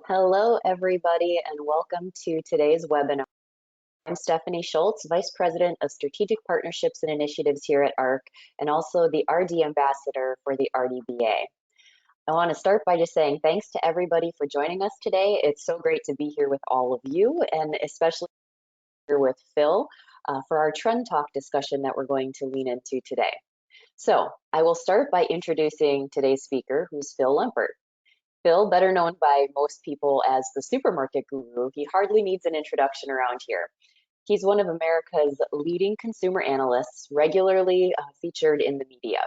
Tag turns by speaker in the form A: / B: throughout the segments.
A: Hello, everybody, and welcome to today's webinar. I'm Stephanie Schultz, Vice President of Strategic Partnerships and Initiatives here at ARC, and also the RD Ambassador for the RDBA. I want to start by just saying thanks to everybody for joining us today. It's so great to be here with all of you, and especially here with Phil for our Trend Talk discussion that we're going to lean into today. So I will start by introducing today's speaker, who's Phil Lempert. Phil, better known by most people as the supermarket guru, he hardly needs an introduction around here. He's one of America's leading consumer analysts, regularly featured in the media.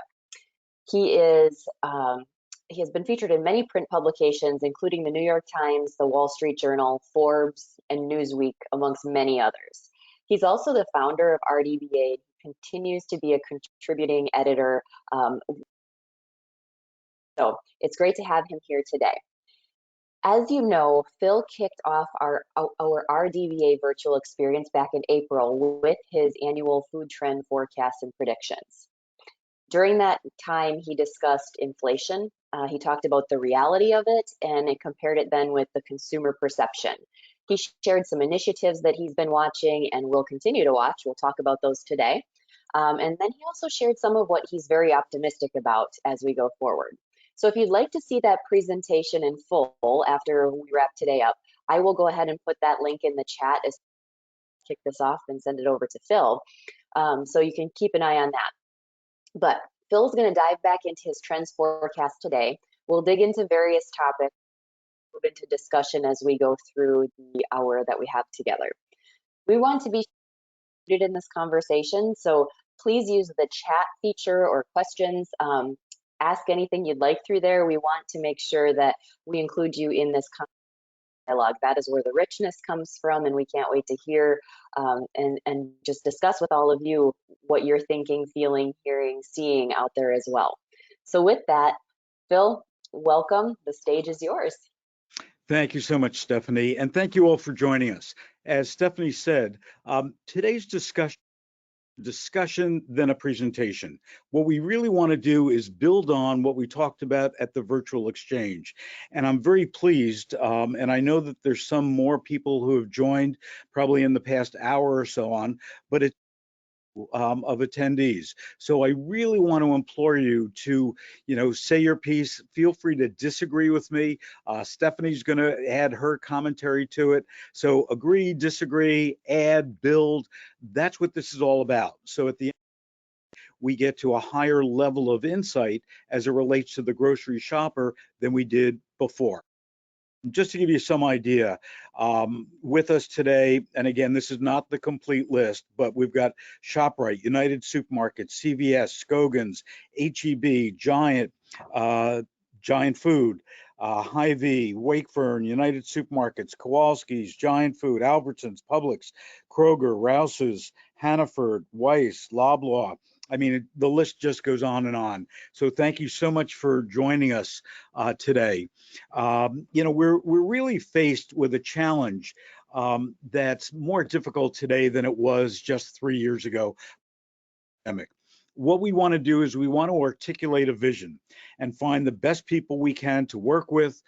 A: He has been featured in many print publications, including the New York Times, the Wall Street Journal, Forbes, and Newsweek, amongst many others. He's also the founder of RDBA, continues to be a contributing editor. So it's great to have him here today. As you know, Phil kicked off our RDBA virtual experience back in April with his annual food trend forecasts and predictions. During that time, he discussed inflation. He talked about the reality of it and it compared it then with the consumer perception. He shared some initiatives that he's been watching and will continue to watch. We'll talk about those today. And then he also shared some of what he's very optimistic about as we go forward. So if you'd like to see that presentation in full after we wrap today up, I will go ahead and put that link in the chat as kick this off and send it over to Phil. So you can keep an eye on that. But Phil's going to dive back into his trends forecast today. We'll dig into various topics, move into discussion as we go through the hour that we have together. We want to be included in this conversation, so please use the chat feature or questions. Ask anything you'd like through there. We want to make sure that we include you in this dialogue. That is where the richness comes from, and we can't wait to hear and just discuss with all of you what you're thinking, feeling, hearing, seeing out there as well. So with that, Phil, welcome. The stage is yours.
B: Thank you so much, Stephanie, and thank you all for joining us. As Stephanie said, today's discussion, then a presentation. What we really want to do is build on what we talked about at the virtual exchange. And I'm very pleased, and I know that there's some more people who have joined probably in the past hour or so on, but it's of attendees. So I really want to implore you to, say your piece. Feel free to disagree with me. Stephanie's going to add her commentary to it. So agree, disagree, add, build. That's what this is all about. So at the end, we get to a higher level of insight as it relates to the grocery shopper than we did before. Just to give you some idea, with us today, and again, this is not the complete list, but we've got ShopRite, United Supermarkets, CVS, Scoggins, HEB, Giant Food, Hy-Vee, Wakefern, United Supermarkets, Kowalski's, Giant Food, Albertsons, Publix, Kroger, Rouse's, Hannaford, Weiss, Loblaw. I mean, the list just goes on and on. So thank you so much for joining us today. We're really faced with a challenge that's more difficult today than it was just 3 years ago. What we want to do is we want to articulate a vision and find the best people we can to work with,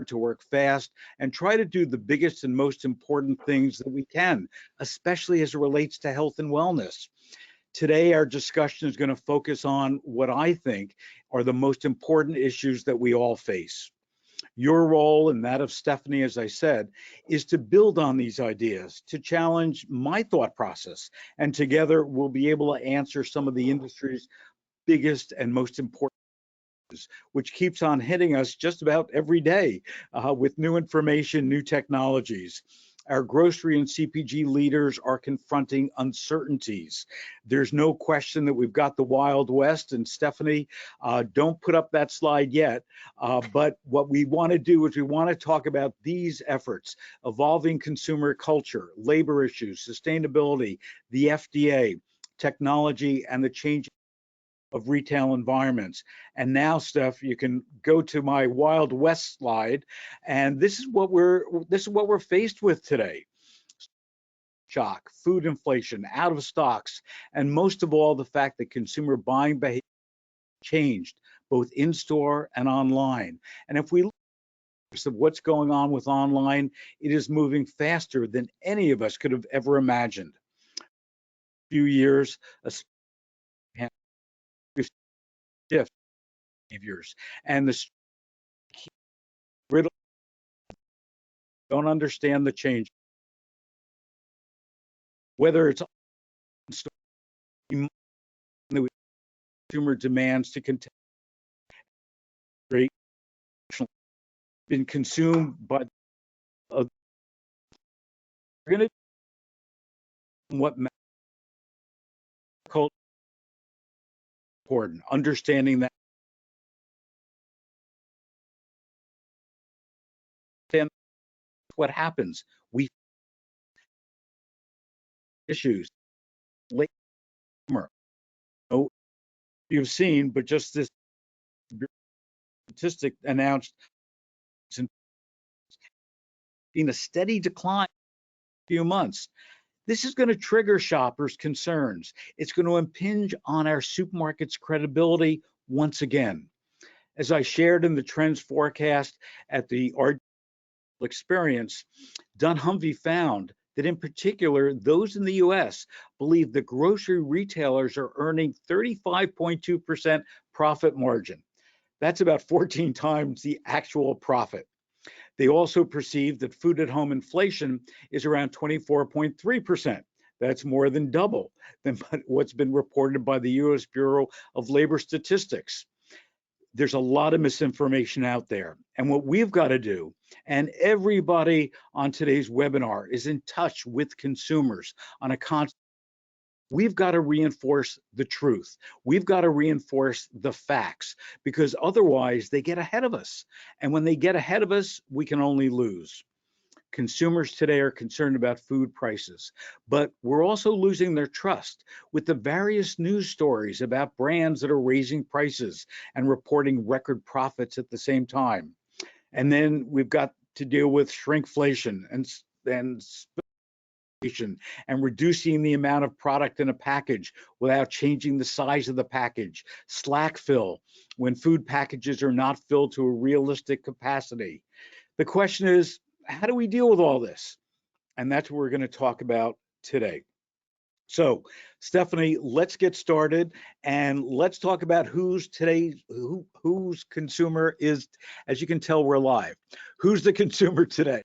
B: to work fast, and try to do the biggest and most important things that we can, especially as it relates to health and wellness. Today, our discussion is going to focus on what I think are the most important issues that we all face. Your role, and that of Stephanie, as I said, is to build on these ideas, to challenge my thought process, and together we'll be able to answer some of the industry's biggest and most important issues, which keeps on hitting us just about every day with new information, new technologies. Our grocery and CPG leaders are confronting uncertainties. There's no question that we've got the Wild West, and Stephanie, don't put up that slide yet, but what we want to do is we want to talk about these efforts: evolving consumer culture, labor issues, sustainability, the FDA, technology, and the changing of retail environments. And now, Steph, you can go to my Wild West slide, and this is what we're faced with today. Shock, food inflation, out of stocks, and most of all, the fact that consumer buying behavior changed both in store and online. And if we look of what's going on with online, it is moving faster than any of us could have ever imagined. A few years, a shift behaviors, and the riddle don't understand the change. Whether it's the consumer demands to contain been consumed by going to what culture important, understanding that then what happens. We issues late summer. Oh, you've seen, but just this statistic announced in a steady decline in a few months. This is going to trigger shoppers' concerns. It's going to impinge on our supermarket's credibility once again. As I shared in the trends forecast at the RDBA experience, Dunnhumby found that in particular, those in the US believe that grocery retailers are earning 35.2% profit margin. That's about 14 times the actual profit. They also perceive that food at home inflation is around 24.3%. That's more than double than what's been reported by the US Bureau of Labor Statistics. There's a lot of misinformation out there. And what we've got to do, and everybody on today's webinar is in touch with consumers on a constant, we've got to reinforce the truth. We've got to reinforce the facts, because otherwise they get ahead of us. And when they get ahead of us, we can only lose. Consumers today are concerned about food prices, but we're also losing their trust with the various news stories about brands that are raising prices and reporting record profits at the same time. And then we've got to deal with shrinkflation and reducing the amount of product in a package without changing the size of the package, slack fill when food packages are not filled to a realistic capacity. The question is, how do we deal with all this? And that's what we're going to talk about today. So, Stephanie, let's get started and let's talk about whose consumer is. As you can tell, we're live. Who's the consumer today?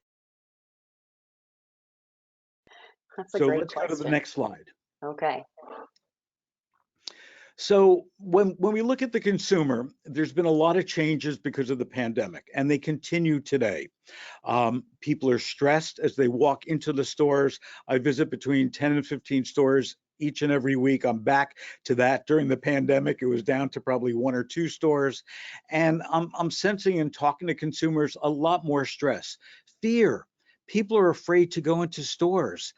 A: That's a great
B: let's
A: question.
B: go to the next slide.
A: Okay.
B: So when we look at the consumer, there's been a lot of changes because of the pandemic, and they continue today. People are stressed as they walk into the stores. I visit between 10 and 15 stores each and every week. I'm back to that. During the pandemic, it was down to probably 1 or 2 stores. And I'm sensing and talking to consumers a lot more stress, fear. People are afraid to go into stores.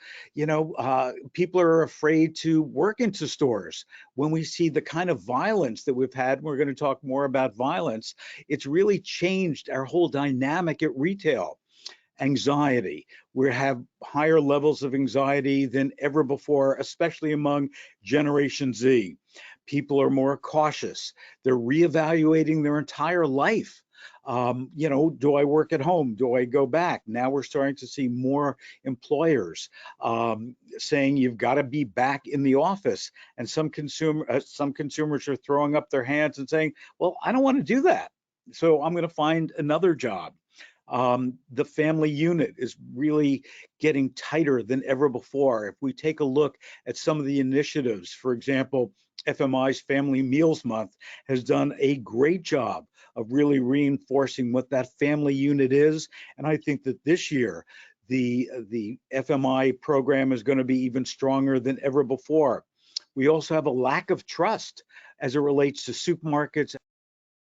B: People are afraid to work into stores. When we see the kind of violence that we've had, we're going to talk more about violence, it's really changed our whole dynamic at retail. Anxiety. We have higher levels of anxiety than ever before, especially among Generation Z. People are more cautious. They're reevaluating their entire life. Do I work at home? Do I go back? Now we're starting to see more employers saying you've got to be back in the office. And some consumers are throwing up their hands and saying, well, I don't want to do that. So I'm going to find another job. The family unit is really getting tighter than ever before. If we take a look at some of the initiatives, for example, FMI's Family Meals Month has done a great job of really reinforcing what that family unit is. And I think that this year, the FMI program is going to be even stronger than ever before. We also have a lack of trust as it relates to supermarkets,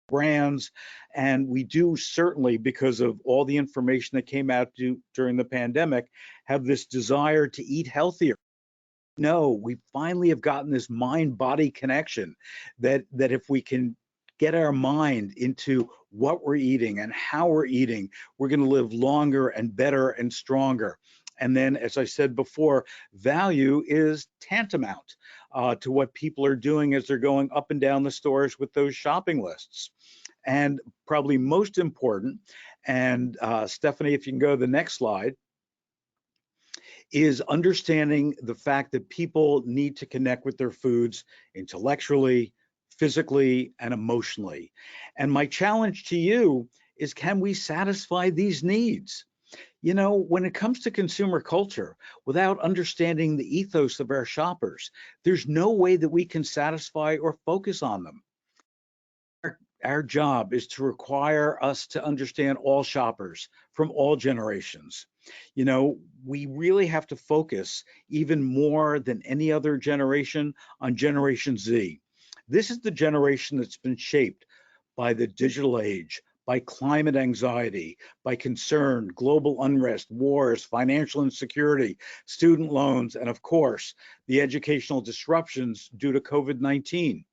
B: brands, and we do certainly, because of all the information that came out during the pandemic, have this desire to eat healthier. No, we finally have gotten this mind-body connection that if we can get our mind into what we're eating and how we're eating, we're going to live longer and better and stronger. And then, as I said before, value is tantamount to what people are doing as they're going up and down the stores with those shopping lists. And probably most important, and Stephanie, if you can go to the next slide, is understanding the fact that people need to connect with their foods intellectually, physically, and emotionally. And my challenge to you is, can we satisfy these needs? You know, when it comes to consumer culture, without understanding the ethos of our shoppers, there's no way that we can satisfy or focus on them. Our job is to require us to understand all shoppers from all generations. You know, we really have to focus even more than any other generation on Generation Z. This is the generation that's been shaped by the digital age, by climate anxiety, by concern, global unrest, wars, financial insecurity, student loans, and of course, the educational disruptions due to COVID-19.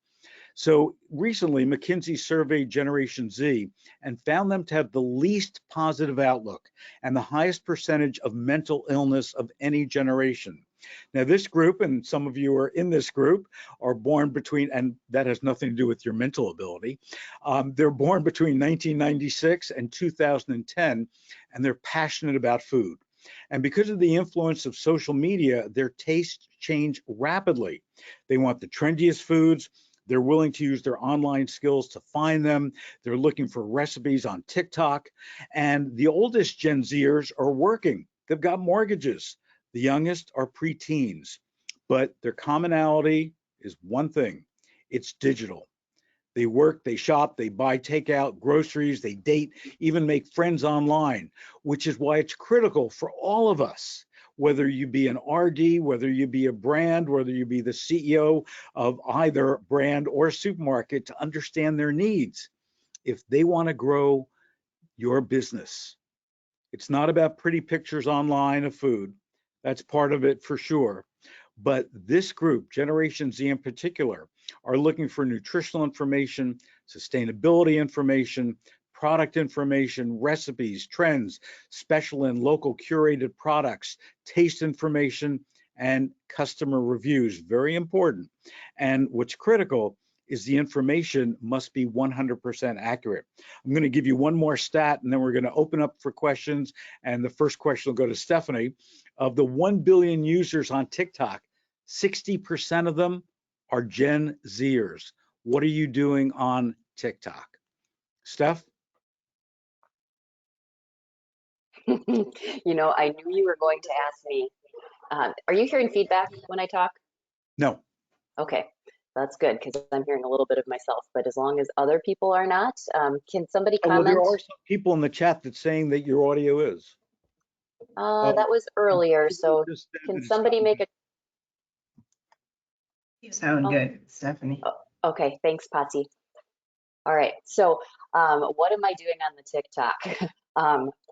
B: So recently, McKinsey surveyed Generation Z and found them to have the least positive outlook and the highest percentage of mental illness of any generation. Now, this group, and some of you are in this group, are born between, and that has nothing to do with your mental ability, they're born between 1996 and 2010, and they're passionate about food. And because of the influence of social media, their tastes change rapidly. They want the trendiest foods. They're willing to use their online skills to find them. They're looking for recipes on TikTok. And the oldest Gen Zers are working. They've got mortgages. The youngest are preteens. But their commonality is one thing. It's digital. They work, they shop, they buy takeout, groceries, they date, even make friends online, which is why it's critical for all of us, whether you be an RD, whether you be a brand, whether you be the CEO of either brand or supermarket, to understand their needs if they want to grow your business. It's not about pretty pictures online of food. That's part of it for sure. But this group, Generation Z in particular, are looking for nutritional information, sustainability information, product information, recipes, trends, special and local curated products, taste information, and customer reviews. Very important. And what's critical is the information must be 100% accurate. I'm going to give you one more stat, and then we're going to open up for questions. And the first question will go to Stephanie. Of the 1 billion users on TikTok, 60% of them are Gen Zers. What are you doing on TikTok? Steph?
A: You know, I knew you were going to ask me. Are you hearing feedback when I talk?
B: No.
A: Okay, that's good because I'm hearing a little bit of myself. But as long as other people are not, can somebody
B: Well, there
A: comment?
B: are some people in the chat that's saying that your audio is.
A: That was earlier. So
B: Just said
A: can
B: that it's
A: somebody
B: gotten
A: make a?
C: You sound
A: Oh,
C: good, Stephanie.
A: okay, thanks, Patsy. All right. So, what am I doing on the TikTok?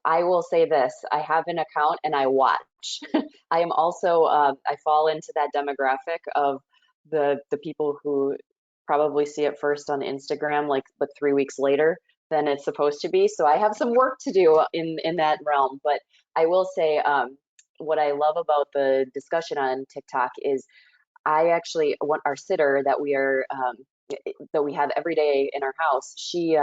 A: I will say this: I have an account and I watch. I am also I fall into that demographic of the people who probably see it first on Instagram, like but 3 weeks later than it's supposed to be. So I have some work to do in that realm. But I will say what I love about the discussion on TikTok is I actually want our sitter that we have every day in our house. She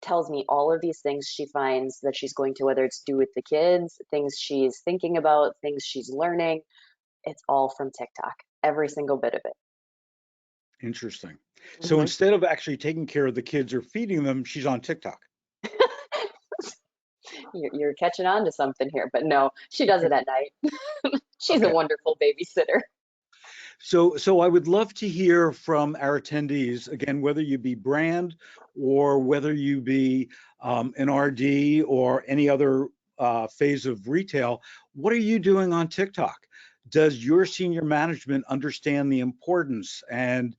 A: tells me all of these things she finds that she's going to, whether it's do with the kids, things she's thinking about, things she's learning. It's all from TikTok, every single bit of it.
B: Interesting. So
A: Hmm.
B: instead of actually taking care of the kids or feeding them, she's on TikTok.
A: You're catching on to something here, but no, she does it at night. She's a
B: Okay.
A: wonderful babysitter.
B: So I would love to hear from our attendees, again, whether you be brand or whether you be an RD or any other phase of retail. What are you doing on TikTok? Does your senior management understand the importance and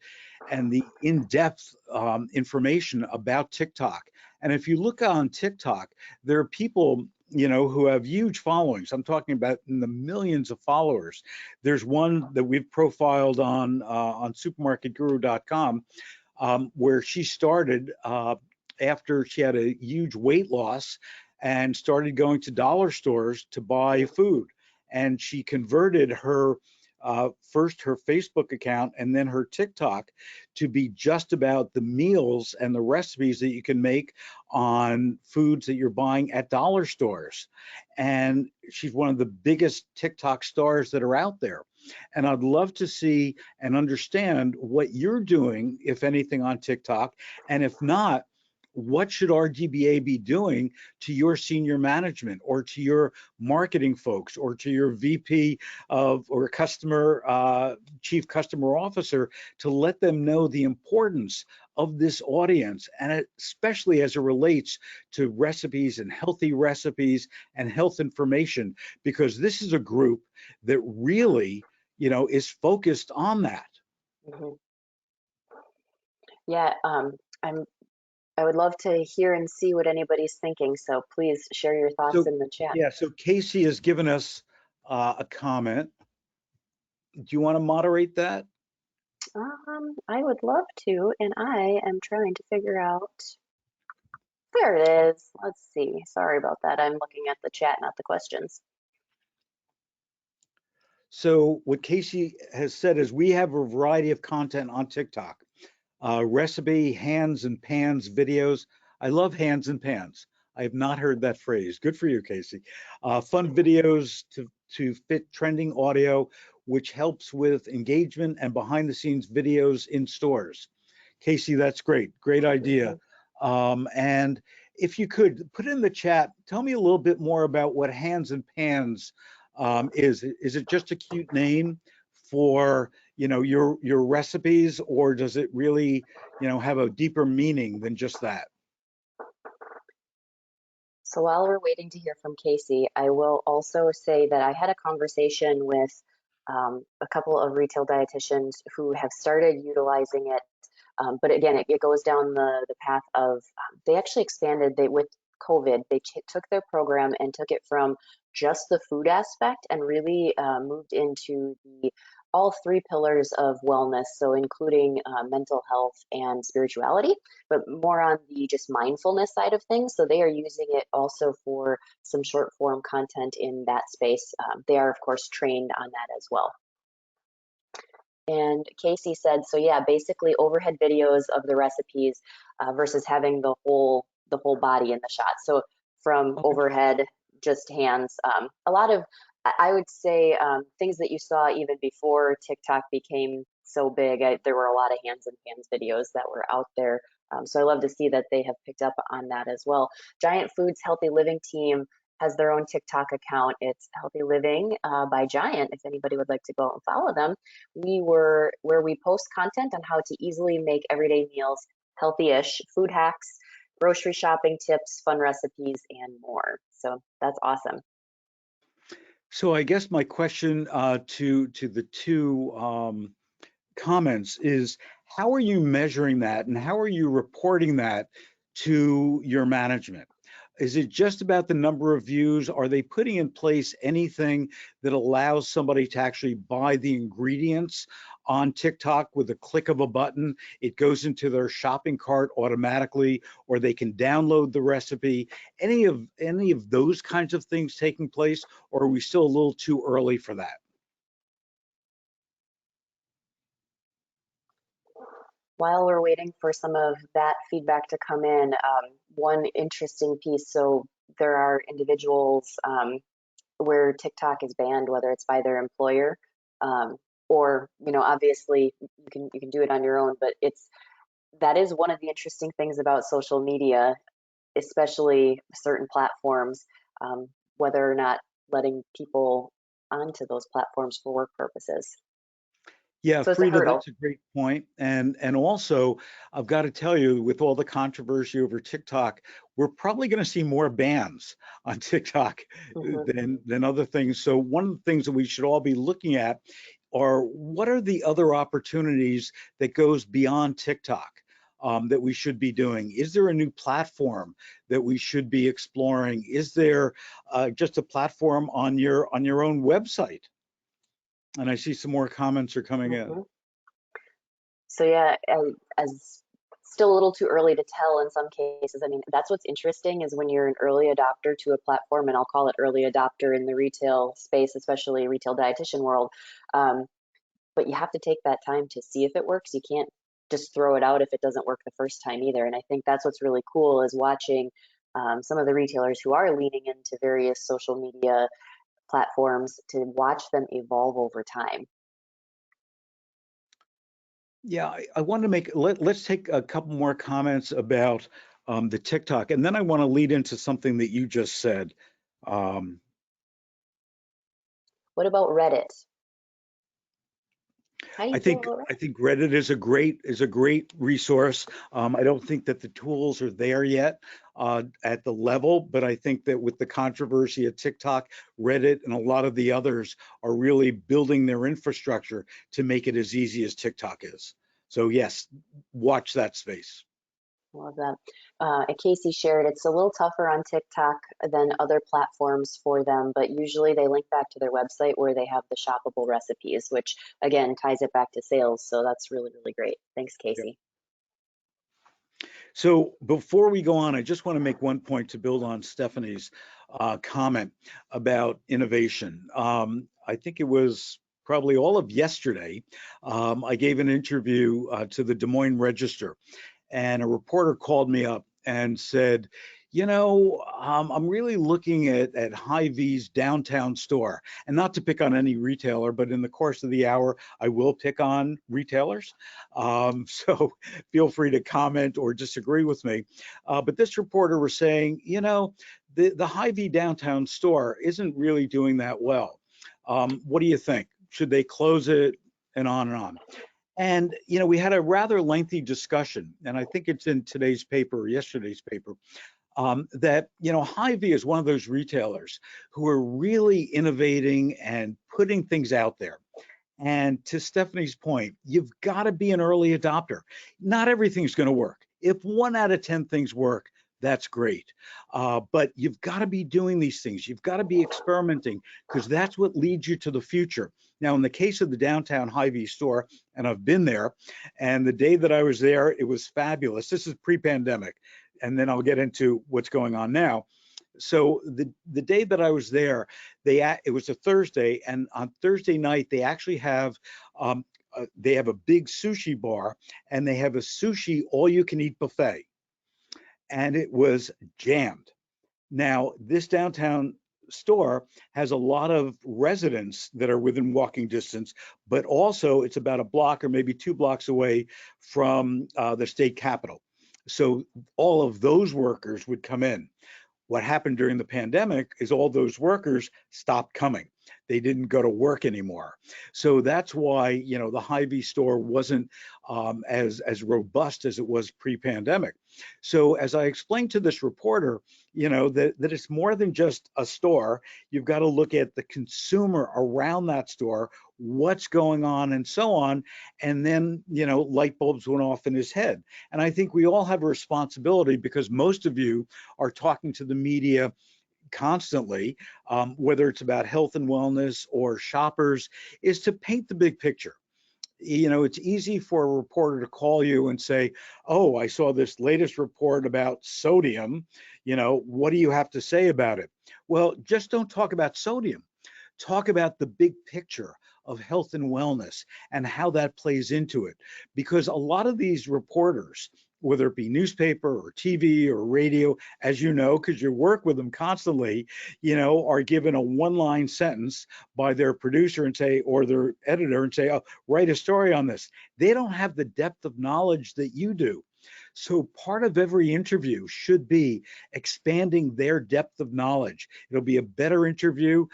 B: the in-depth information about TikTok? And if you look on TikTok, there are people, you know, who have huge followings. I'm talking about in the millions of followers. There's one that we've profiled on supermarketguru.com, where she started after she had a huge weight loss and started going to dollar stores to buy food. And she converted her first her Facebook account and then her TikTok to be just about the meals and the recipes that you can make on foods that you're buying at dollar stores. And she's one of the biggest TikTok stars that are out there. And I'd love to see and understand what you're doing, if anything, on TikTok. And if not, what should RDBA be doing to your senior management or to your marketing folks or to your VP of or customer chief customer officer to let them know the importance of this audience, and especially as it relates to recipes and healthy recipes and health information, because this is a group that really, is focused on that.
A: Hmm. Yeah, I would love to hear and see what anybody's thinking. So please share your thoughts
B: So,
A: in the chat.
B: yeah, so Casey has given us a comment. Do you want to moderate that?
A: I would love to, and I am trying to figure out. There it is. Let's see. Sorry about that. I'm looking at the chat, not the questions.
B: So what Casey has said is we have a variety of content on TikTok. Recipe, hands and pans videos. I love hands and pans. I have not heard that phrase. Good for you, Casey. Fun videos to fit trending audio, which helps with engagement and behind the scenes videos in stores. Casey, that's great. Great idea.
A: Mhm.
B: And if you could put in the chat, tell me a little bit more about what hands and pans is. Is it just a cute name for your recipes, or does it really have a deeper meaning than just that?
A: So while we're waiting to hear from Casey, I will also say that I had a conversation with a couple of retail dietitians who have started utilizing it. But again, it goes down the path of they actually expanded with COVID. They took their program and took it from just the food aspect and really moved into all three pillars of wellness. So including mental health and spirituality, but more on the just mindfulness side of things. So they are using it also for some short form content in that space. They are, of course, trained on that as well. And Casey said, so yeah, basically overhead videos of the recipes versus having the whole body in the shot. So from
B: Okay.
A: overhead, just hands. A lot of, I would say, things that you saw even before TikTok became so big. There were a lot of hands and pans videos that were out there. So I love to see that they have picked up on that as well. Giant Foods Healthy Living team has their own TikTok account. It's Healthy Living by Giant. If anybody would like to go and follow them, where we post content on how to easily make everyday meals healthy-ish, food hacks, grocery shopping tips, fun recipes, and more. So that's awesome.
B: So I guess my question to the two comments is, how are you measuring that and how are you reporting that to your management? Is it just about the number of views? Are they putting in place anything that allows somebody to actually buy the ingredients on TikTok with a click of a button? It goes into their shopping cart automatically, or they can download the recipe. Any of those kinds of things taking place, or are we still a little too early for that?
A: While we're waiting for some of that feedback to come in, one interesting piece. So there are individuals where TikTok is banned, whether it's by their employer um, or obviously you can do it on your own. But that is one of the interesting things about social media, especially certain platforms, whether or not letting people onto those platforms for work purposes.
B: Yeah,
A: So it's a
B: Frida,
A: hurdle.
B: that's a great point. And also, I've got to tell you, with all the controversy over TikTok, we're probably going to see more bans on TikTok
A: Hmm.
B: than other things. So one of the things that we should all be looking at are, what are the other opportunities that goes beyond TikTok that we should be doing? Is there a new platform that we should be exploring? Is there just a platform on your own website? And I see some more comments are coming in.
A: Hmm. So yeah, as still a little too early to tell in some cases. I mean, that's what's interesting is when you're an early adopter to a platform, and I'll call it early adopter in the retail space, especially retail dietitian world. but you have to take that time to see if it works. You can't just throw it out if it doesn't work the first time either. And I think that's what's really cool is watching some of the retailers who are leaning into various social media platforms to watch them evolve over time.
B: Yeah, I want to let's take a couple more comments about the TikTok, and then I want to lead into something that you just said. Um,
A: What about Reddit? How do
B: I
A: you feel
B: think
A: about
B: I
A: Reddit?
B: think Reddit is a great resource. I don't think that the tools are there yet at the level, but I think that with the controversy of TikTok, Reddit, and a lot of the others are really building their infrastructure to make it as easy as TikTok is. So yes, watch that space.
A: Love that. And Casey shared it's a little tougher on TikTok than other platforms for them, but usually they link back to their website where they have the shoppable recipes, which again ties it back to sales. So that's really, really great. Thanks, Casey.
B: So before we go on, I just want to make one point to build on Stephanie's comment about innovation. I think it was probably all of yesterday. I gave an interview to the Des Moines Register, and a reporter called me up and said, I'm really looking at Hy-Vee's downtown store, and not to pick on any retailer, but in the course of the hour, I will pick on retailers. So feel free to comment or disagree with me. But this reporter was saying, the Hy-Vee downtown store isn't really doing that well. What do you think? Should they close it? And on and on. And we had a rather lengthy discussion, and I think it's in today's paper or yesterday's paper, that Hy-Vee is one of those retailers who are really innovating and putting things out there. And to Stephanie's point, you've got to be an early adopter. Not everything's going to work. If 1 out of 10 things work, that's great. But you've got to be doing these things. You've got to be experimenting, because that's what leads you to the future. Now, in the case of the downtown Hy-Vee store, and I've been there, and the day that I was there, it was fabulous. This is pre-pandemic, and then I'll get into what's going on now. So the day that I was there, it was a Thursday, and on Thursday night they have a big sushi bar, and they have a sushi all-you-can-eat buffet, and it was jammed. Now, this downtown store has a lot of residents that are within walking distance, but also it's about a block or maybe 2 blocks away from the state capitol. So all of those workers would come in. What happened during the pandemic is all those workers stopped coming. They didn't go to work anymore. So that's why, the Hy-Vee store wasn't as robust as it was pre-pandemic. So as I explained to this reporter, that it's more than just a store. You've got to look at the consumer around that store, what's going on, and so on. And then, light bulbs went off in his head. And I think we all have a responsibility, because most of you are talking to the media constantly, whether it's about health and wellness or shoppers, is to paint the big picture. It's easy for a reporter to call you and say, oh, I saw this latest report about sodium. What do you have to say about it? Well, just don't talk about sodium. Talk about the big picture of health and wellness and how that plays into it. Because a lot of these reporters, whether it be newspaper or TV or radio, as you know, because you work with them constantly, are given a one-line sentence by their producer and say, or their editor, and say, oh, write a story on this. They don't have the depth of knowledge that you do. So part of every interview should be expanding their depth of knowledge. It'll be a better interview,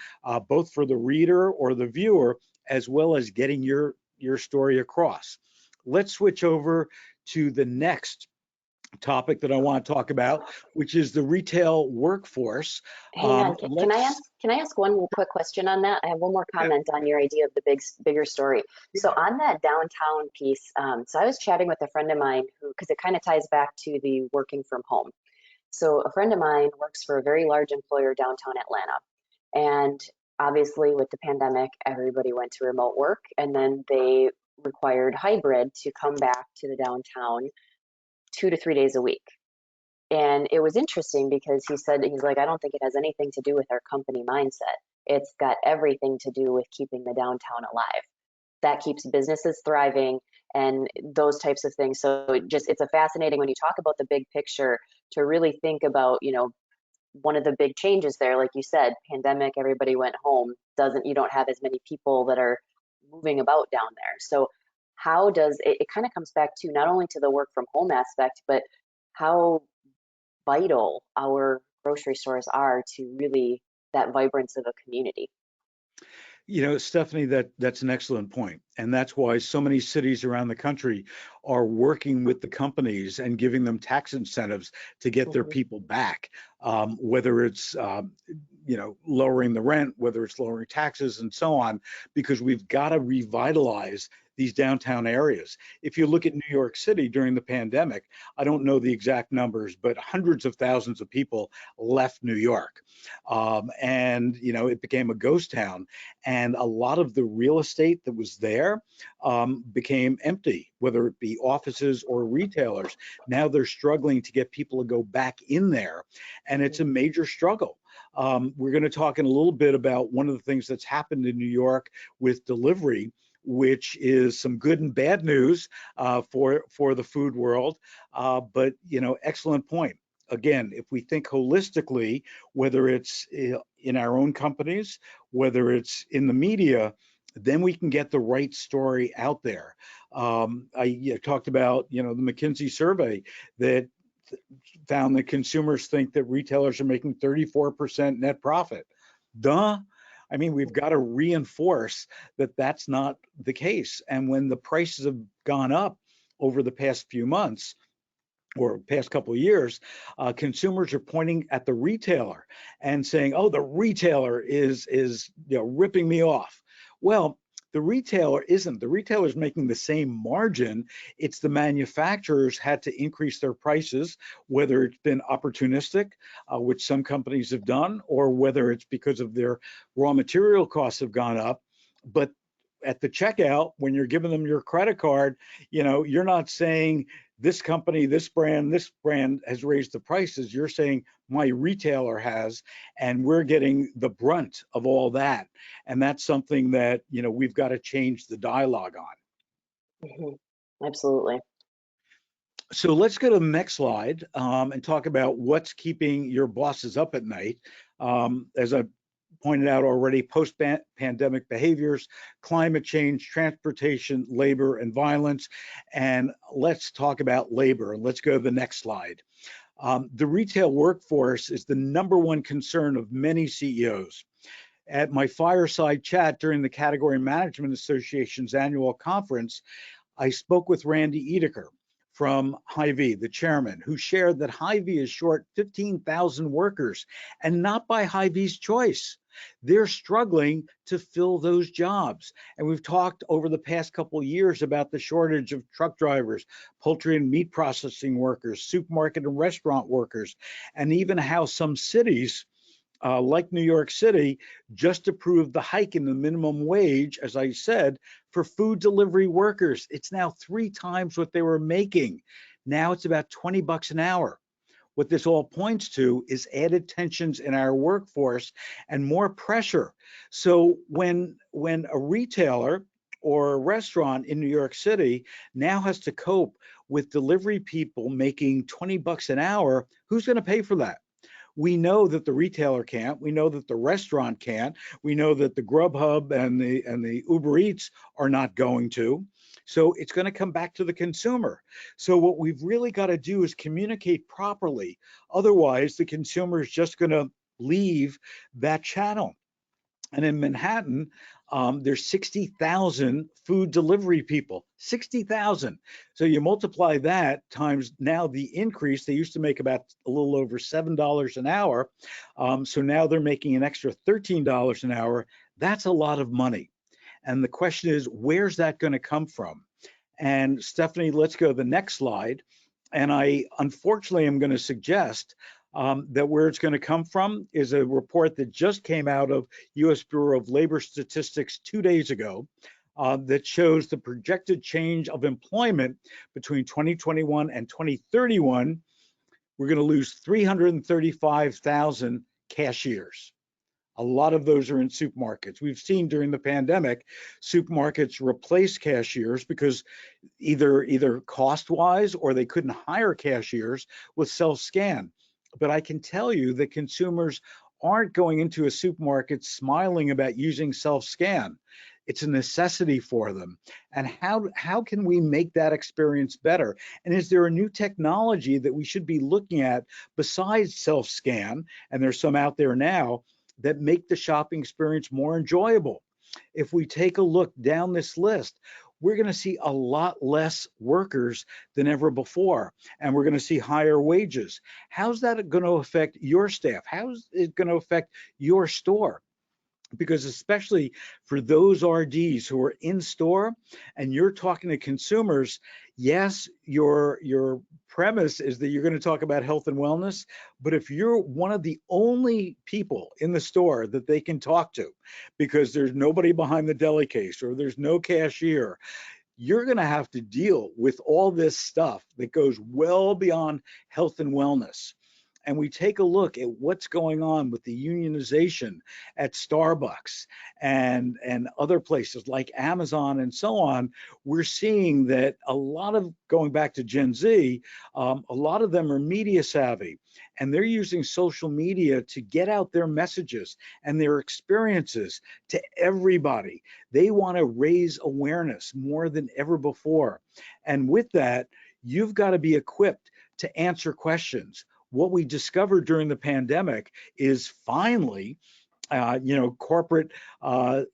B: both for the reader or the viewer, as well as getting your story across. Let's switch over to the next topic that I want to talk about, which is the retail workforce.
A: Hang on,
B: Let's
A: can I ask one quick question on that? I have one more
B: Yeah,
A: comment on your idea of the bigger story. So
B: yeah.
A: on that downtown piece, so I was chatting with a friend of mine who, because it kind of ties back to the working from home. So a friend of mine works for a very large employer downtown Atlanta, and obviously with the pandemic, everybody went to remote work, and then they required hybrid to come back to the downtown 2 to 3 days a week. And it was interesting because he said, he's like, I don't think it has anything to do with our company mindset. It's got everything to do with keeping the downtown alive. that keeps businesses thriving and those types of things. So it's a fascinating when you talk about the big picture to really think about, one of the big changes there, like you said, pandemic, everybody went home, you don't have as many people that are moving about down there. So how does it kind of comes back to not only to the work from home aspect, but how vital our grocery stores are to really that vibrance of a community.
B: Stephanie, that's an excellent point. And that's why so many cities around the country are working with the companies and giving them tax incentives to get their
A: Hmm.
B: people back, whether it's, lowering the rent, whether it's lowering taxes and so on, because we've got to revitalize these downtown areas. If you look at New York City during the pandemic, I don't know the exact numbers, but hundreds of thousands of people left New York. And, it became a ghost town. And a lot of the real estate that was there became empty, whether it be offices or retailers. Now they're struggling to get people to go back in there, and it's a major struggle. We're going to talk in a little bit about one of the things that's happened in New York with delivery, which is some good and bad news for the food world. But excellent point. Again, if we think holistically, whether it's in our own companies, whether it's in the media, then we can get the right story out there. I talked about, the McKinsey survey that found that consumers think that retailers are making 34% net profit. Duh. I mean, we've got to reinforce that that's not the case. And when the prices have gone up over the past few months, or past couple of years, consumers are pointing at the retailer and saying, "Oh, the retailer is ripping me off." Well, the retailer isn't. The retailer is making the same margin. It's the manufacturers had to increase their prices, whether it's been opportunistic, which some companies have done, or whether it's because of their raw material costs have gone up. But at the checkout, when you're giving them your credit card, you're not saying this company, this brand has raised the prices. You're saying my retailer has, and we're getting the brunt of all that. And that's something that, we've got to change the dialogue on.
A: Hmm. Absolutely.
B: So let's go to the next slide and talk about what's keeping your bosses up at night. As I pointed out already, post-pandemic behaviors, climate change, transportation, labor, and violence. And let's talk about labor. And let's go to the next slide. The retail workforce is the #1 concern of many CEOs. At my fireside chat during the Category Management Association's annual conference, I spoke with Randy Edeker from Hy-Vee, the chairman, who shared that Hy-Vee is short 15,000 workers, and not by Hy-Vee's choice. They're struggling to fill those jobs. And we've talked over the past couple of years about the shortage of truck drivers, poultry and meat processing workers, supermarket and restaurant workers, and even how some cities like New York City, just approved the hike in the minimum wage, as I said, for food delivery workers. It's now 3 times what they were making. Now it's about $20 an hour. What this all points to is added tensions in our workforce and more pressure. So when a retailer or a restaurant in New York City now has to cope with delivery people making $20 an hour, who's going to pay for that? We know that the retailer can't. We know that the restaurant can't. We know that the Grubhub and the Uber Eats are not going to. So it's going to come back to the consumer. So what we've really got to do is communicate properly. Otherwise, the consumer is just going to leave that channel. And in Manhattan, there's 60,000 food delivery people, 60,000. So you multiply that times now the increase. They used to make about a little over $7 an hour. So now they're making an extra $13 an hour. That's a lot of money. And the question is, where's that going to come from? And Stephanie, let's go to the next slide. And I unfortunately am going to suggest that where it's going to come from is a report that just came out of U.S. Bureau of Labor Statistics 2 days ago that shows the projected change of employment between 2021 and 2031. We're going to lose 335,000 cashiers. A lot of those are in supermarkets. We've seen during the pandemic, supermarkets replace cashiers because either cost wise or they couldn't hire cashiers with self-scan. But I can tell you that consumers aren't going into a supermarket smiling about using self-scan. It's a necessity for them. And how can we make that experience better? And is there a new technology that we should be looking at besides self-scan? And there's some out there now that make the shopping experience more enjoyable. If we take a look down this list, we're going to see a lot less workers than ever before, and we're going to see higher wages. How's that going to affect your staff? How's it going to affect your store? Because especially for those RDs who are in store and you're talking to consumers, yes, your premise is that you're going to talk about health and wellness, but if you're one of the only people in the store that they can talk to because there's nobody behind the deli case or there's no cashier, you're going to have to deal with all this stuff that goes well beyond health and wellness. And we take a look at what's going on with the unionization at Starbucks and other places like Amazon and so on, we're seeing that a lot of, going back to Gen Z, a lot of them are media savvy, and they're using social media to get out their messages and their experiences to everybody. They want to raise awareness more than ever before. And with that, you've got to be equipped to answer questions. What we discovered during the pandemic is finally, corporate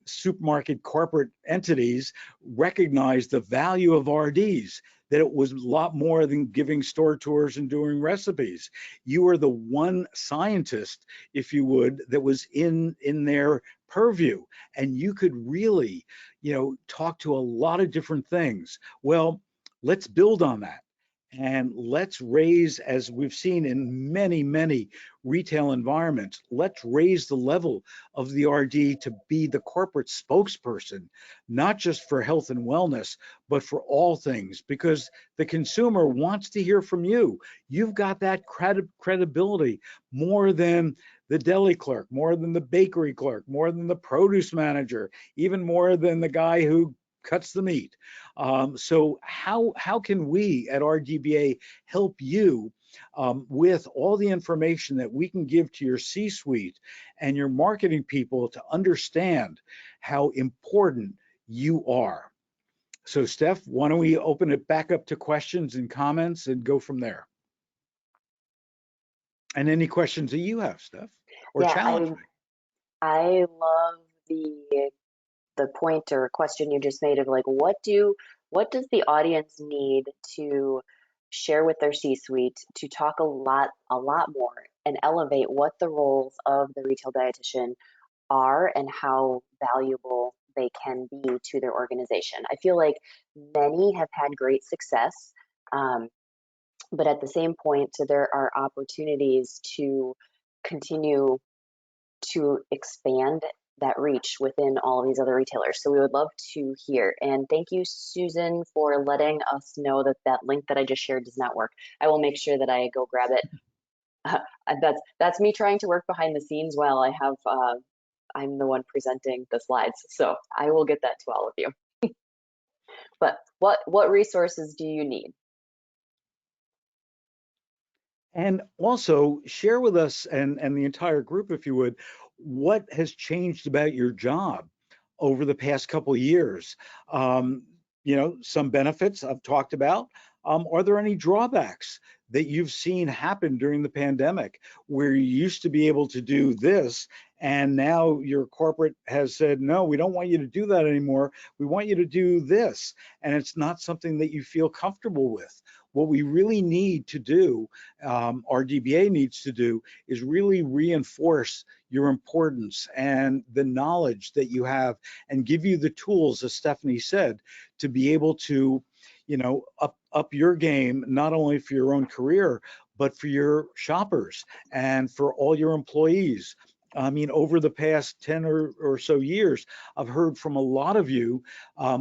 B: supermarket corporate entities recognize the value of RDs, that it was a lot more than giving store tours and doing recipes. You were the one scientist, if you would, that was in their purview, and you could really, talk to a lot of different things. Well, let's build on that. And let's raise, as we've seen in many, many retail environments, let's raise the level of the RD to be the corporate spokesperson, not just for health and wellness, but for all things, because the consumer wants to hear from you. You've got that credibility more than the deli clerk, more than the bakery clerk, more than the produce manager, even more than the guy who cuts the meat. So how can we at RDBA help you with all the information that we can give to your C-suite and your marketing people to understand how important you are? So Steph, why don't we open it back up to questions and comments and go from there? And any questions that you have, Steph, or
A: Yeah,
B: challenge me.
A: I love the point or question you just made of like what does the audience need to share with their C-suite to talk a lot more and elevate what the roles of the retail dietitian are and how valuable they can be to their organization. I feel like many have had great success, but at the same point, so there are opportunities to continue to expand that reach within all of these other retailers. So we would love to hear. And thank you, Susan, for letting us know that that link that I just shared does not work. I will make sure that I go grab it. That's me trying to work behind the scenes while I have I'm the one presenting the slides. So I will get that to all of you. But what resources do you need?
B: And also share with us and the entire group, if you would, what has changed about your job over the past couple of years. Some benefits I've talked about. Are there any drawbacks that you've seen happen during the pandemic where you used to be able to do this and now your corporate has said, no, we don't want you to do that anymore. We want you to do this. And it's not something that you feel comfortable with. What we really need to do, RDBA needs to do, is really reinforce your importance and the knowledge that you have and give you the tools, as Stephanie said, to be able to, up your game, not only for your own career, but for your shoppers and for all your employees. I mean, over the past 10 or so years, I've heard from a lot of you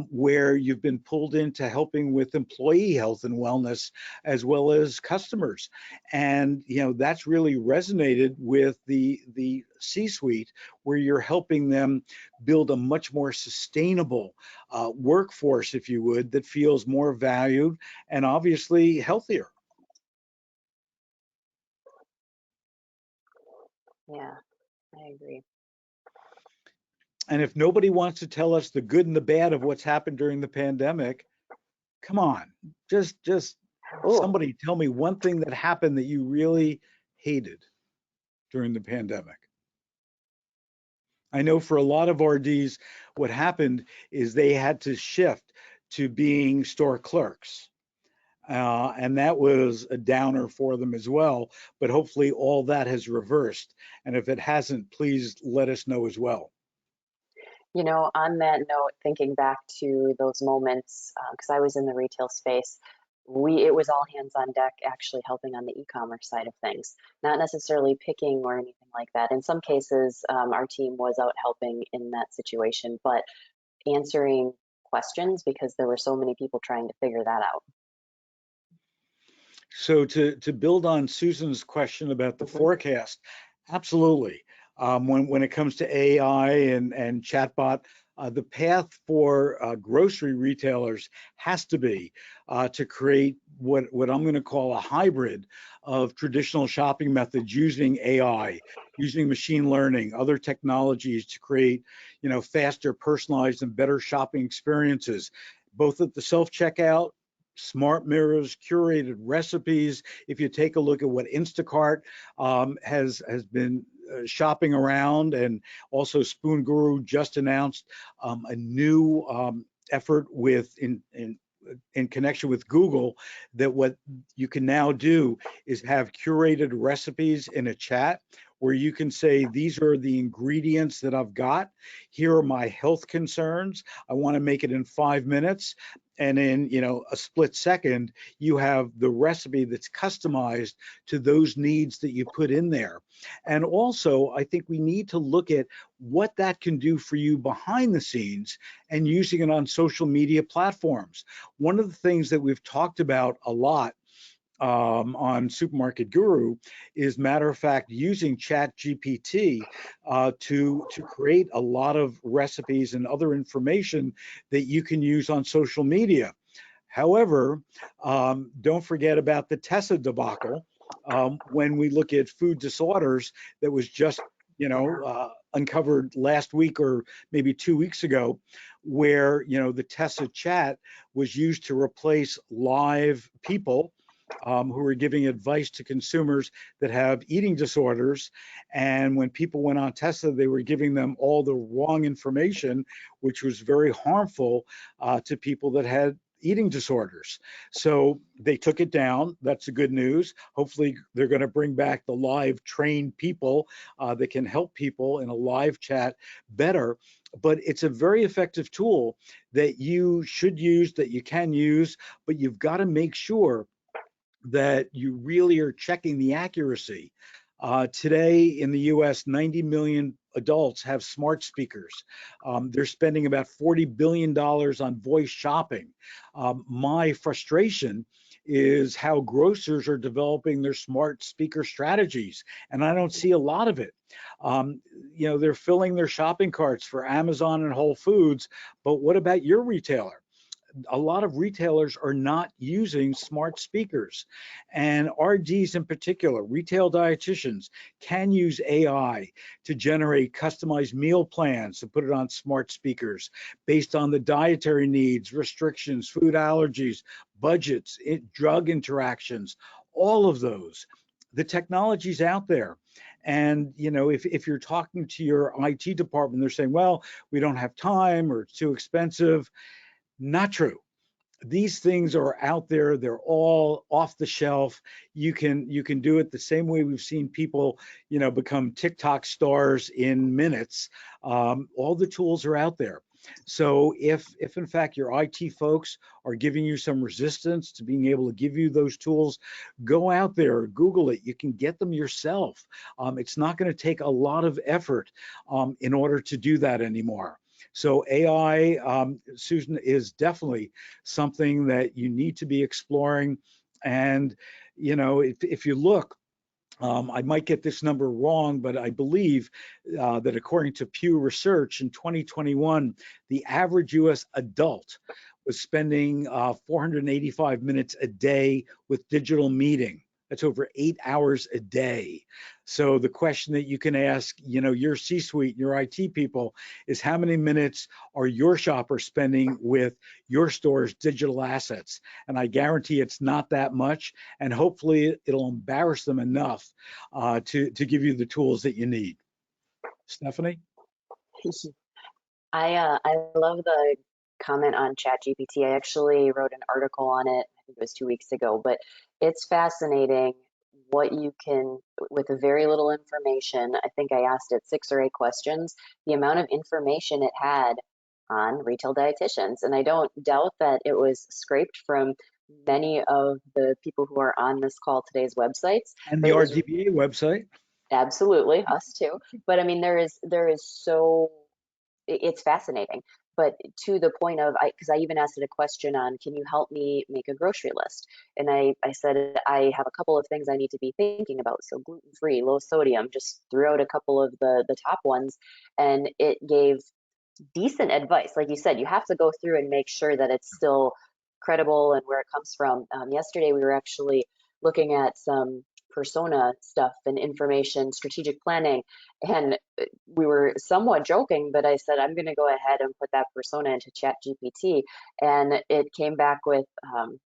B: where you've been pulled into helping with employee health and wellness as well as customers. And, that's really resonated with the C-suite, where you're helping them build a much more sustainable workforce, if you would, that feels more valued and obviously healthier.
A: Yeah, I agree.
B: And if nobody wants to tell us the good and the bad of what's happened during the pandemic, come on, just
A: Ooh,
B: somebody tell me one thing that happened that you really hated during the pandemic. I know for a lot of RDs, what happened is they had to shift to being store clerks. And that was a downer for them as well. But hopefully all that has reversed. And if it hasn't, please let us know as well.
A: On that note, thinking back to those moments, because I was in the retail space, it was all hands on deck actually helping on the e-commerce side of things, not necessarily picking or anything like that. In some cases, our team was out helping in that situation, but answering questions because there were so many people trying to figure that out.
B: So to build on Susan's question about the
A: Hmm.
B: forecast, absolutely. When it comes to AI and chatbot, the path for grocery retailers has to be to create what I'm going to call a hybrid of traditional shopping methods using AI, using machine learning, other technologies to create, faster, personalized, and better shopping experiences, both at the self-checkout, smart mirrors, curated recipes. If you take a look at what Instacart has been shopping around, and also Spoon Guru just announced a new effort in connection with Google, that what you can now do is have curated recipes in a chat where you can say, these are the ingredients that I've got. Here are my health concerns. I want to make it in 5 minutes. And in a split second, you have the recipe that's customized to those needs that you put in there. And also, I think we need to look at what that can do for you behind the scenes and using it on social media platforms. One of the things that we've talked about a lot on Supermarket Guru is, matter of fact, using Chat GPT to create a lot of recipes and other information that you can use on social media. However, don't forget about the Tessa debacle. When we look at food disorders, that was just
A: Yeah.
B: uncovered last week or maybe 2 weeks ago, where the Tessa chat was used to replace live people who are giving advice to consumers that have eating disorders. And when people went on Tessa, they were giving them all the wrong information, which was very harmful to people that had eating disorders. So they took it down. That's the good news. Hopefully, they're going to bring back the live trained people that can help people in a live chat better. But it's a very effective tool that you should use, that you can use, but you've got to make sure that you really are checking the accuracy. Today in the US, 90 million adults have smart speakers. They're spending about $40 billion on voice shopping. My frustration is how grocers are developing their smart speaker strategies, and I don't see a lot of it. They're filling their shopping carts for Amazon and Whole Foods, but what about your retailer? A lot of retailers are not using smart speakers, and RDs in particular, retail dietitians, can use AI to generate customized meal plans and put it on smart speakers based on the dietary needs, restrictions, food allergies, budgets, drug interactions, all of those. The technology's out there. And if you're talking to your IT department, they're saying, well, we don't have time or it's too expensive. Not true. These things are out there. They're all off the shelf. You can do it the same way we've seen people, become TikTok stars in minutes. All the tools are out there. So if in fact your IT folks are giving you some resistance to being able to give you those tools, go out there, Google it. You can get them yourself. It's not going to take a lot of effort in order to do that anymore. So AI, Susan, is definitely something that you need to be exploring. And, you know, if you look, I might get this number wrong, but I believe that according to Pew Research in 2021, the average US adult was spending 485 minutes a day with digital meeting. That's over 8 hours a day. So the question that you can ask, you know, your C-suite, your IT people, is how many minutes are your shoppers spending with your store's digital assets? And I guarantee it's not that much, and hopefully it'll embarrass them enough to give you the tools that you need. Stephanie?
A: I love the comment on ChatGPT. I actually wrote an article on it, I think it was 2 weeks ago, but it's fascinating what you can, with a very little information. I think I asked it 6 or 8 questions, the amount of information it had on retail dietitians. And I don't doubt that it was scraped from many of the people who are on this call today's websites,
B: And
A: but
B: the
A: it was
B: RDBA website.
A: absolutely us too. But I mean, there is so it's fascinating. But to the point of, because I even asked it a question on, can you help me make a grocery list? And I said, I have a couple of things I need to be thinking about. So gluten-free, low sodium, just threw out a couple of the top ones. And it gave decent advice. Like you said, you have to go through and make sure that it's still credible and where it comes from. Yesterday, we were actually looking at some persona stuff and information, strategic planning, and we were somewhat joking, but I said, I'm going to go ahead and put that persona into Chat GPT. And it came back with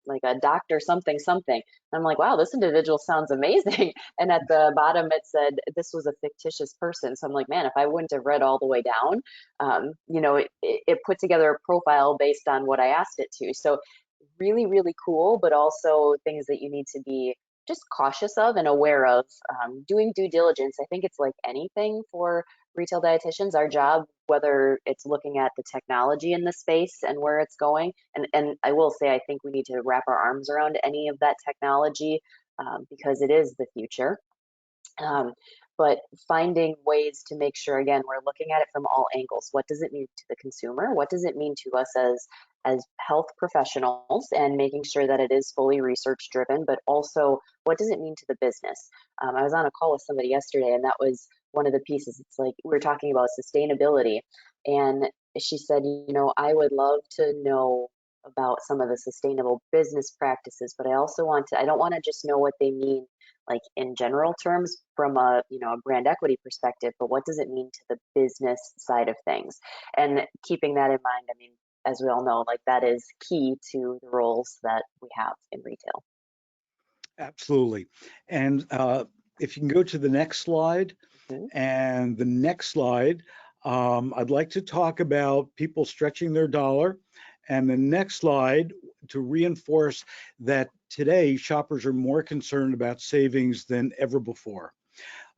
A: like a doctor something something. I'm like, wow, this individual sounds amazing. And at the bottom, it said this was a fictitious person. So I'm like, man, if I wouldn't have read all the way down, it put together a profile based on what I asked it to. So really, really cool, but also things that you need to be just cautious of and aware of. Doing due diligence, I think it's like anything for retail dietitians. Our job, whether it's looking at the technology in the space and where it's going, and I will say, I think we need to wrap our arms around any of that technology because it is the future. Um, but finding ways to make sure, again, we're looking at it from all angles. What does it mean to the consumer? What does it mean to us as health professionals, and making sure that it is fully research driven, but also what does it mean to the business? I was on a call with somebody yesterday, and that was one of the pieces. It's like we were talking about sustainability, and she said, I would love to know about some of the sustainable business practices, but I don't want to just know what they mean like in general terms from a brand equity perspective, but what does it mean to the business side of things? And keeping that in mind, I mean, as we all know, like that is key to the roles that we have in retail.
B: Absolutely. And if you can go to the next slide,
A: Mhm.
B: and the next slide, I'd like to talk about people stretching their dollar. And the next slide, to reinforce that today shoppers are more concerned about savings than ever before.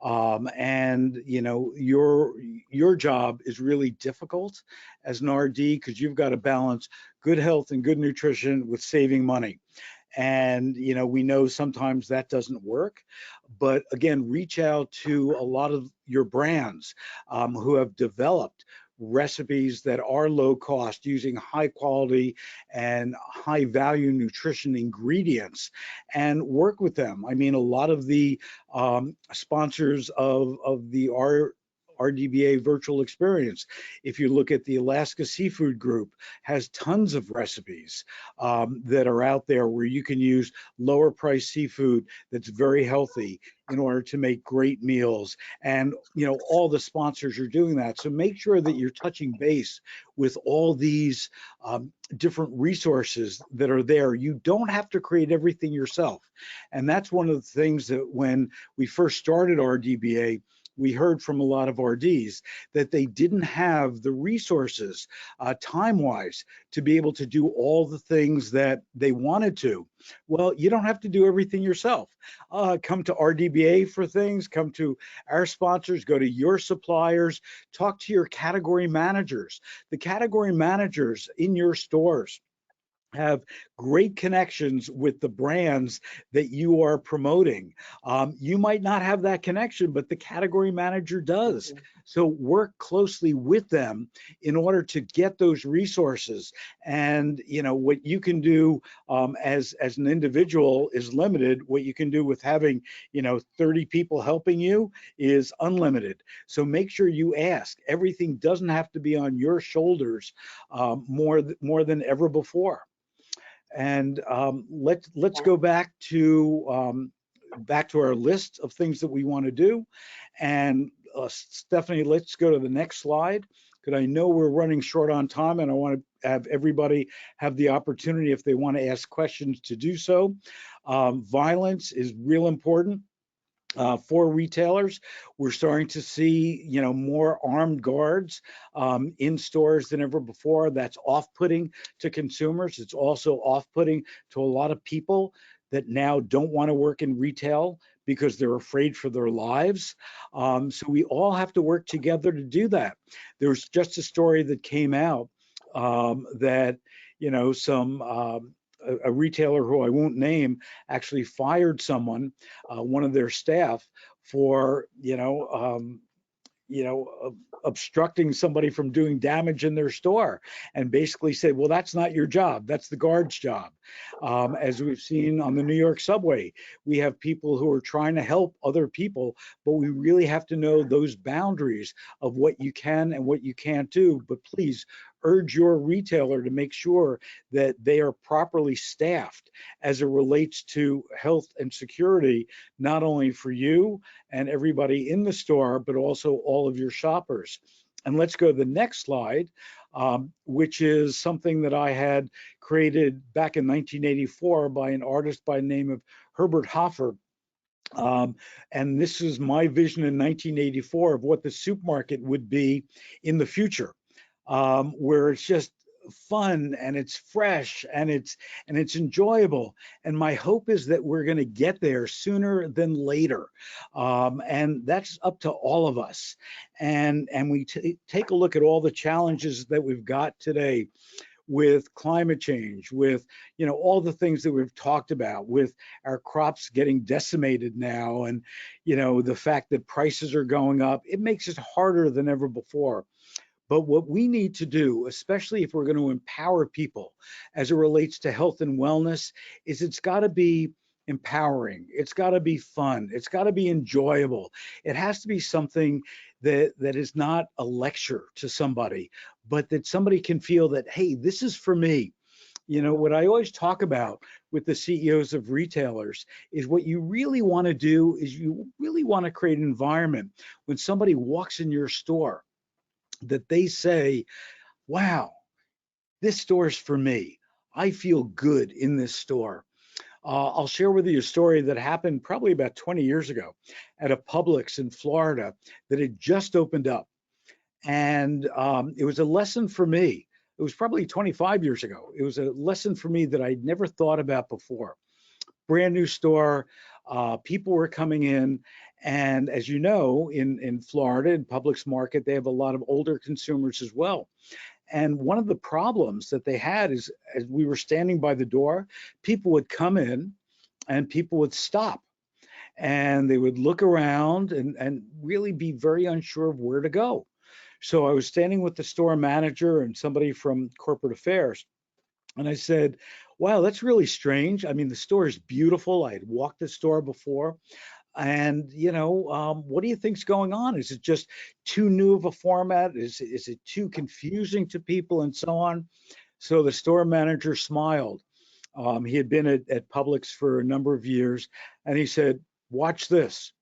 B: And your job is really difficult as an RD because you've got to balance good health and good nutrition with saving money. And we know sometimes that doesn't work, but again, reach out to a lot of your brands who have developed recipes that are low cost using high quality and high value nutrition ingredients, and work with them. I mean, a lot of the sponsors of the RDBA virtual experience, if you look at the Alaska Seafood Group, has tons of recipes that are out there where you can use lower price seafood that's very healthy in order to make great meals. And all the sponsors are doing that. So make sure that you're touching base with all these different resources that are there. You don't have to create everything yourself. And that's one of the things that when we first started RDBA, we heard from a lot of RDs that they didn't have the resources, time-wise, to be able to do all the things that they wanted to. Well, you don't have to do everything yourself. Come to RDBA for things, come to our sponsors, go to your suppliers, talk to your category managers. The category managers in your stores have great connections with the brands that you are promoting. You might not have that connection, but the category manager does.
A: Mhm.
B: So work closely with them in order to get those resources. And what you can do as an individual is limited. What you can do with having 30 people helping you is unlimited. So make sure you ask. Everything doesn't have to be on your shoulders more than ever before. And let's
A: Yeah.
B: go back to our list of things that we want to do. And Stephanie, let's go to the next slide, because I know we're running short on time, and I want to have everybody have the opportunity, if they want to ask questions, to do so. Violence is real important. For retailers, we're starting to see, more armed guards in stores than ever before. That's off-putting to consumers. It's also off-putting to a lot of people that now don't want to work in retail because they're afraid for their lives. So we all have to work together to do that. There was just a story that came out that, some a retailer who I won't name actually fired someone, one of their staff, for obstructing somebody from doing damage in their store, and basically said, well, that's not your job, that's the guard's job. As we've seen on the New York subway, we have people who are trying to help other people, but we really have to know those boundaries of what you can and what you can't do. But please urge your retailer to make sure that they are properly staffed as it relates to health and security, not only for you and everybody in the store, but also all of your shoppers. And let's go to the next slide, which is something that I had created back in 1984 by an artist by the name of Herbert Hoffer. And this is my vision in 1984 of what the supermarket would be in the future, where it's just fun and it's fresh and it's enjoyable. And my hope is that we're going to get there sooner than later, and that's up to all of us. And we take a look at all the challenges that we've got today with climate change, with all the things that we've talked about, with our crops getting decimated now, and the fact that prices are going up. It makes it harder than ever before. But what we need to do, especially if we're going to empower people as it relates to health and wellness, is it's got to be empowering. It's got to be fun. It's got to be enjoyable. It has to be something that is not a lecture to somebody, but that somebody can feel that, hey, this is for me. What I always talk about with the CEOs of retailers is what you really want to do is you really want to create an environment when somebody walks in your store that they say, wow, this store's for me. I feel good in this store. I'll share with you a story that happened probably about 20 years ago at a Publix in Florida that had just opened up. And it was a lesson for me. It was probably 25 years ago. It was a lesson for me that I'd never thought about before. Brand new store, people were coming in. And as you know, in Florida, in Publix market, they have a lot of older consumers as well. And one of the problems that they had is, as we were standing by the door, people would come in and people would stop and they would look around and really be very unsure of where to go. So I was standing with the store manager and somebody from corporate affairs, and I said, wow, that's really strange. I mean, the store is beautiful. I had walked the store before. And what do you think's going on? Is it just too new of a format? Is it too confusing to people, and so on? So the store manager smiled. He had been at Publix for a number of years, and he said, "Watch this."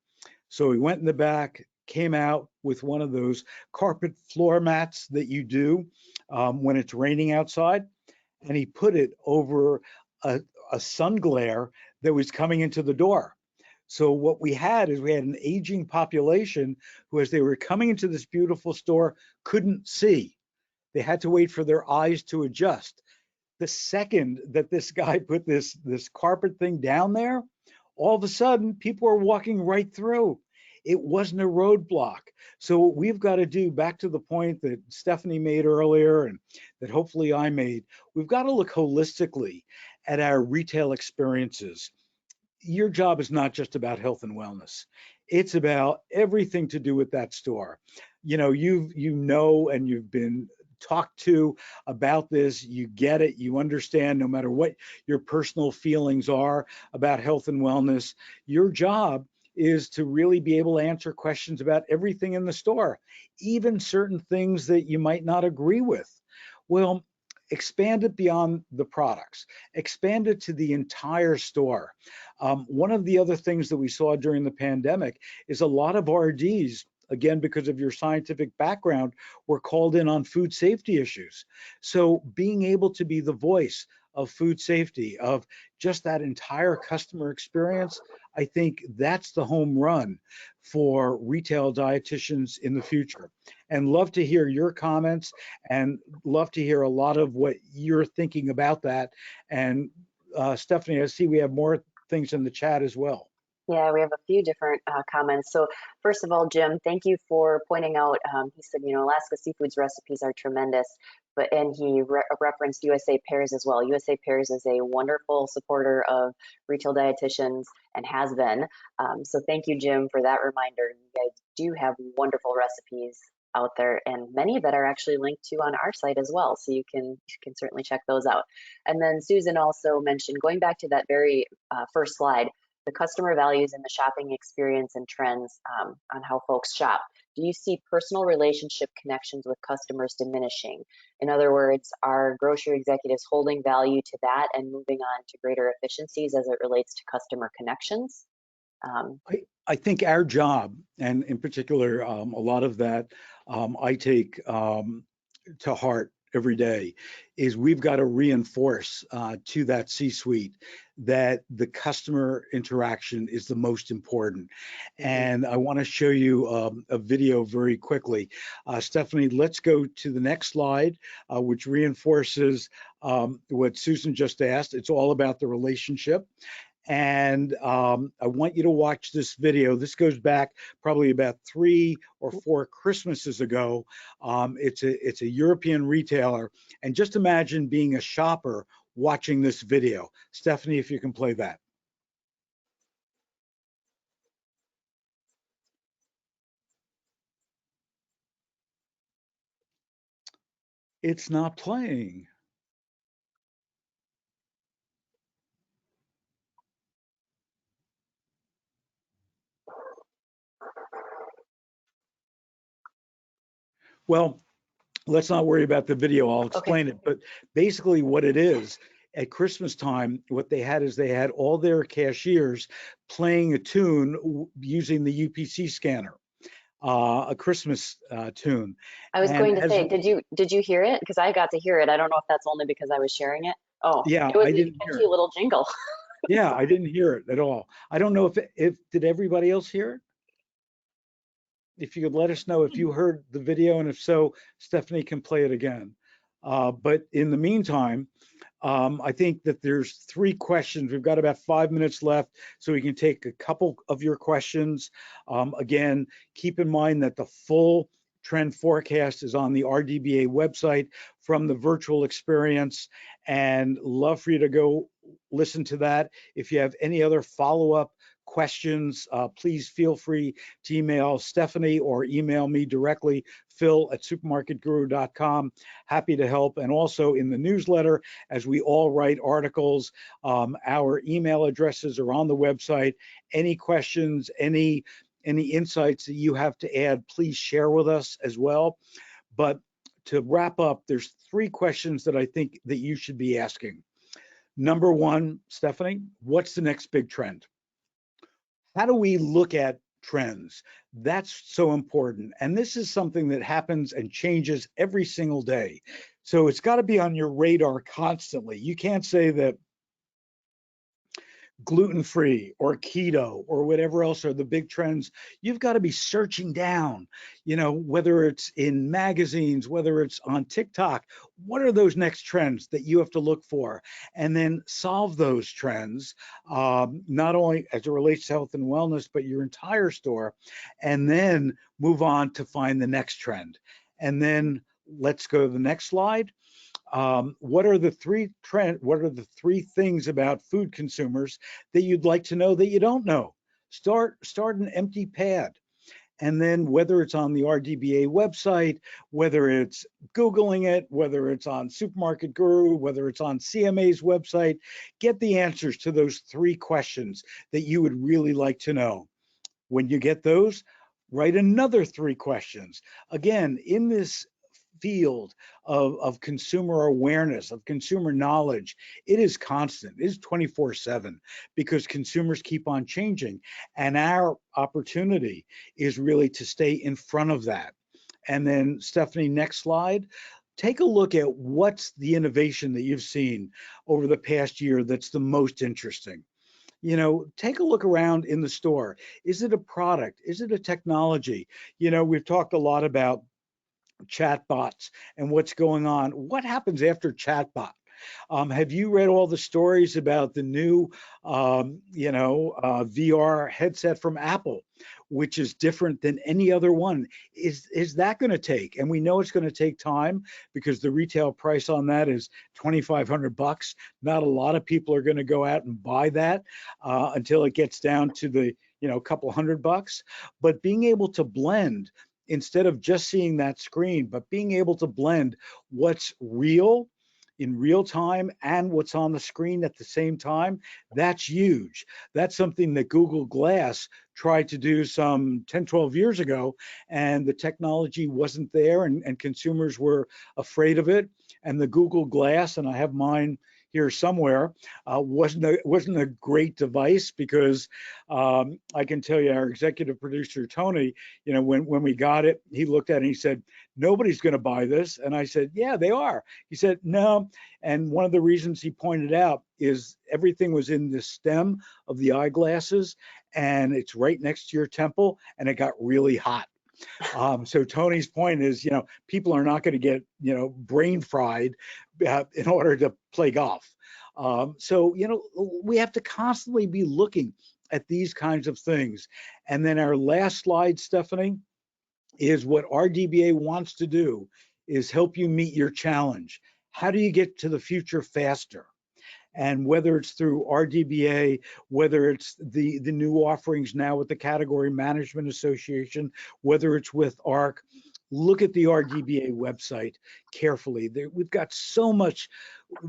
B: So he went in the back, came out with one of those carpet floor mats that you do when it's raining outside, and he put it over a sun glare that was coming into the door. So what we had is we had an aging population who, as they were coming into this beautiful store, couldn't see. They had to wait for their eyes to adjust. The second that this guy put this carpet thing down there, all of a sudden people are walking right through. It wasn't a roadblock. So what we've got to do, back to the point that Stephanie made earlier and that hopefully I made, we've got to look holistically at our retail experiences. Your job is not just about health and wellness. It's about everything to do with that store. You know, and you've been talked to about this. You get it. You understand, no matter what your personal feelings are about health and wellness, your job is to really be able to answer questions about everything in the store, even certain things that you might not agree with. Well, expand it beyond the products, expand it to the entire store. One of the other things that we saw during the pandemic is a lot of RDs, again, because of your scientific background, were called in on food safety issues. So being able to be the voice of food safety, of just that entire customer experience, I think that's the home run for retail dietitians in the future. And love to hear your comments and love to hear a lot of what you're thinking about that. And Stephanie, I see we have more things in the chat as well.
A: Yeah, we have a few different comments. So first of all, Jim, thank you for pointing out, he said, Alaska Seafoods recipes are tremendous, and he referenced USA Pears as well. USA Pears is a wonderful supporter of retail dietitians and has been. So thank you, Jim, for that reminder. You guys do have wonderful recipes out there, and many that are actually linked to on our site as well. So you can certainly check those out. And then Susan also mentioned, going back to that very first slide, the customer values and the shopping experience and trends on how folks shop. Do you see personal relationship connections with customers diminishing? In other words, are grocery executives holding value to that and moving on to greater efficiencies as it relates to customer connections?
B: I think our job, and in particular, a lot of that I take to heart every day, is we've got to reinforce to that C-suite that the customer interaction is the most important. And I want to show you a video very quickly. Stephanie, let's go to the next slide, which reinforces what Susan just asked. It's all about the relationship. And I want you to watch this video. This goes back probably about 3 or 4 Christmases ago. It's a European retailer, and just imagine being a shopper watching this video. Stephanie, if you can play that. It's not playing. Well, let's not worry about the video. I'll explain it. But basically what it is, at Christmas time, what they had is they had all their cashiers playing a tune using the UPC scanner, a Christmas tune.
A: I was going to say, did you hear it? Because I got to hear it. I don't know if that's only because I was sharing it. Oh,
B: yeah,
A: it was
B: I
A: a
B: didn't hear
A: catchy
B: it.
A: little jingle.
B: Yeah, I didn't hear it at all. I don't know if did everybody else hear it? If you could let us know if you heard the video, and if so, Stephanie can play it again. But in the meantime, I think that there's 3 questions. We've got about 5 minutes left, so we can take a couple of your questions. Again, keep in mind that the full trend forecast is on the RDBA website from the virtual experience, and love for you to go listen to that. If you have any other follow-up questions, please feel free to email Stephanie or email me directly, phil@supermarketguru.com. Happy to help. And also in the newsletter, as we all write articles, our email addresses are on the website. Any questions, any insights that you have to add, please share with us as well. But to wrap up, there's 3 questions that I think that you should be asking. Number 1, Stephanie, what's the next big trend? How do we look at trends? That's so important. And this is something that happens and changes every single day. So it's got to be on your radar constantly. You can't say that gluten-free or keto or whatever else are the big trends, you've got to be searching down, whether it's in magazines, whether it's on TikTok, what are those next trends that you have to look for? And then solve those trends, not only as it relates to health and wellness, but your entire store, and then move on to find the next trend. And then let's go to the next slide. What are the three things about food consumers that you'd like to know that you don't know? Start an empty pad. And then whether it's on the RDBA website, whether it's Googling it, whether it's on Supermarket Guru, whether it's on CMA's website, get the answers to those three questions that you would really like to know. When you get those, write another three questions. Again, in this field of consumer awareness, of consumer knowledge, it is constant. It is 24/7 because consumers keep on changing. And our opportunity is really to stay in front of that. And then, Stephanie, next slide. Take a look at what's the innovation that you've seen over the past year that's the most interesting. Take a look around in the store. Is it a product? Is it a technology? We've talked a lot about chatbots and what's going on. What happens after chatbot? Have you read all the stories about the new, VR headset from Apple, which is different than any other one? Is that going to take? And we know it's going to take time because the retail price on that is $2,500. Not a lot of people are going to go out and buy that until it gets down to the couple $100. But being able to blend instead of just seeing that screen, but being able to blend what's real in real time and what's on the screen at the same time, that's huge. That's something that Google Glass tried to do some 10, 12 years ago, and the technology wasn't there, and consumers were afraid of it. And the Google Glass, and I have mine here somewhere, wasn't a great device because I can tell you our executive producer Tony, when we got it, he looked at it and he said, "Nobody's going to buy this." And I said, "Yeah, they are." He said, "No." And one of the reasons he pointed out is everything was in the stem of the eyeglasses, and it's right next to your temple, and it got really hot. So Tony's point is, people are not going to get, brain fried in order to play golf. So, we have to constantly be looking at these kinds of things. And then our last slide, Stephanie, is what RDBA wants to do is help you meet your challenge. How do you get to the future faster? And whether it's through RDBA, whether it's the new offerings now with the Category Management Association, whether it's with ARC, look at the RDBA website carefully. We've got so much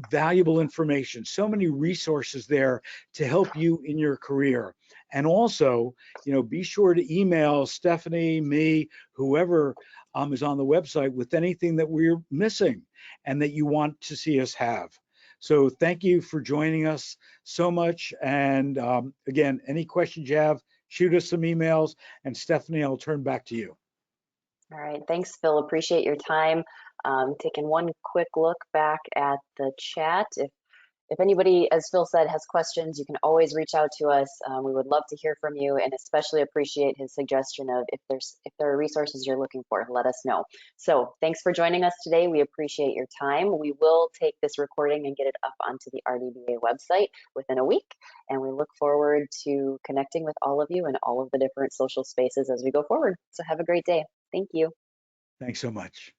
B: valuable information, so many resources there to help you in your career. And also, be sure to email Stephanie, me, whoever is on the website with anything that we're missing and that you want to see us have. So thank you for joining us so much. And again, any questions you have, shoot us some emails. And Stephanie, I'll turn back to you.
A: All right, thanks, Phil. Appreciate your time. Taking one quick look back at the chat. If anybody, as Phil said, has questions, you can always reach out to us. We would love to hear from you, and especially appreciate his suggestion of if there are resources you're looking for, let us know. So thanks for joining us today. We appreciate your time. We will take this recording and get it up onto the RDBA website within a week, and we look forward to connecting with all of you in all of the different social spaces as we go forward. So have a great day. Thank you.
B: Thanks so much.